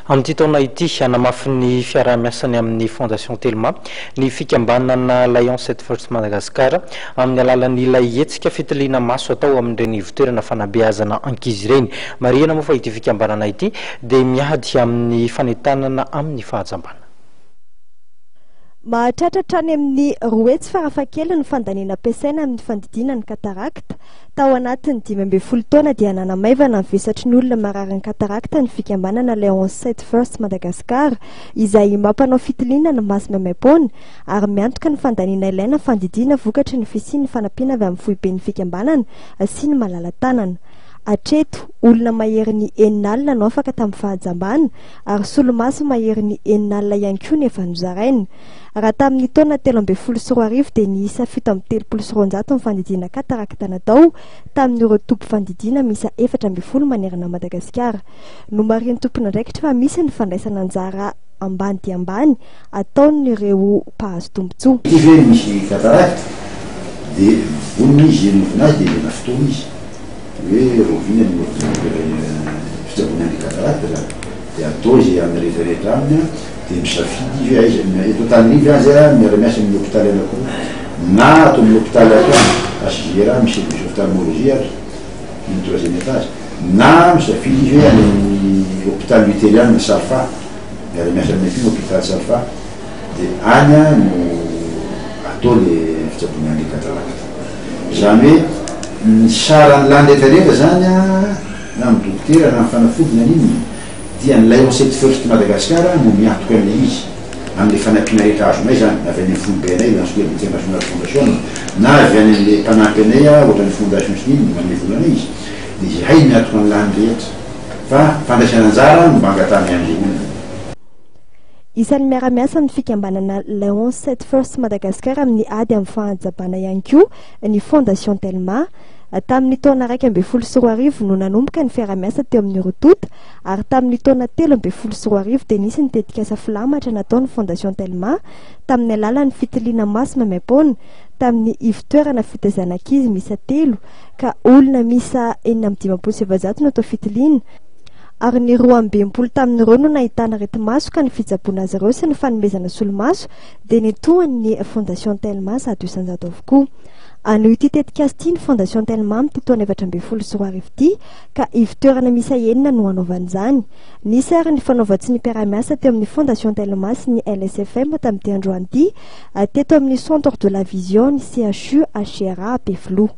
Amin'ity taona ity hanamafy ny fiarah-miasany amin'ny fondation Telma ny fikambanana Lion 7 First Madagascar amin'ny alalan'ilay hetsika fitiliana maso atao amin'ireny ivotoerana fanabeazana ankizy ireny. Marihana moa fa ity fikambanana ity dia miady amin'ny fanentanana amin'ny fahajambana. Mahatratra any amin'ny roetsy farafakely ny fandaniana ampiasaina amin'ny fandidina ny katarakta. Tao anatin'ny 12 taona dia nanamaivana ny vesatry ny olona marary ny katarakta ny fikambanana Lion 7 First Madagascar izay mampanao fitiliana ny maso maimaim-poana ary miantoka ny fandaniana ilaina fandidina vokatry ny fisian'ny fanampiana avy amin'ny foiben'ny fikambanana sy ny malala-tanana. Atreto olona mahery ny eninalina no afaka tamin'ny fahajambana ary solomaso mahery ny eninalina ihany koa nefa nozaraina. Raha tamin'ny taona 13 dia niisa 730 ny fandidina katarakta natao tamin'ireo tompo fandidina misa 14 manerana Madagasikara. No mariny tompona ndraikitra fa misy ny fandraisana anjara ambany dia ambany ataon'ireo mpahazo tombotsoa. Ive misy katarakta dia vonona izy novinazy dia lena fotoana izy hoe rovina ny fitsaboana ny katarakta zany dia atao izy amin'ny rehetrarehetra aminy dia misafidy izy aiza eto tanrivo azy miara-miasa amin'ny hôpitaly anankiroa na atao amin'ny hôpitaly atoany HGR misy service ophtalmologie ary ny troisième étage na misafidy izy hoe amin'ny hôpitaly luthérienne Salfa miara-miasa amin'ny akiny hôpitaly Salfa dia any no atao le fitsaboana ny katarakta zany hoe ny sarany landetareka zany na amin'ny dokotera na fanafodina an'iny dia ny Lion 7 First Madagascar no miantoka amin'ilay izy amin'ny fanampiana rehetra azonay zany avy any amin'ny fonibe anay ansika international fondation na avy any amin'le mpanampy anay ohatran'ny fondation sy niny manome volana izy dia izy hay miantoka ny lany rehetra fa fandraisana anjara no mba angatany amin'ilay olona. Isan'ny miara-miasa ny fikambanana Lion 7 First Madagascar amin'ny ady amin'ny fahajabana ihany koa ny fondation Telma. Tamin'ny taona 2012 no nanomboka ny fiara-miasa teo amin'ny Rotota ary tamin'ny taona 2013 dia nisy ny tetikasa filamatra nataon'ny fondation Telma tamin'ny alalan'ny fitiliana maso maimaim-poana tamin'ny ivotoerana fitaizana ankizy misa 3 ka olona misa 497 no atao fitiliana ary ny 12 tamin'ireo no nahitana reti-maso ka ny fitsaboana azy ireo sy ny fanomezana solomaso dia nitohan'ny fondation Telma sady isanjato avokoa. Ano ity tetikasa ity ny fondation Telma amin'ny taona 2014 ity ka ivotoerana misa 9 no anaovan'izany. Nisy ary ny fanaovatsy ny mpiara-miasa teo amin'ny fondation Telma sy ny LSFM tamin'ity androany ity teto amin'ny centre de la vision ny CHU HRA Peflo.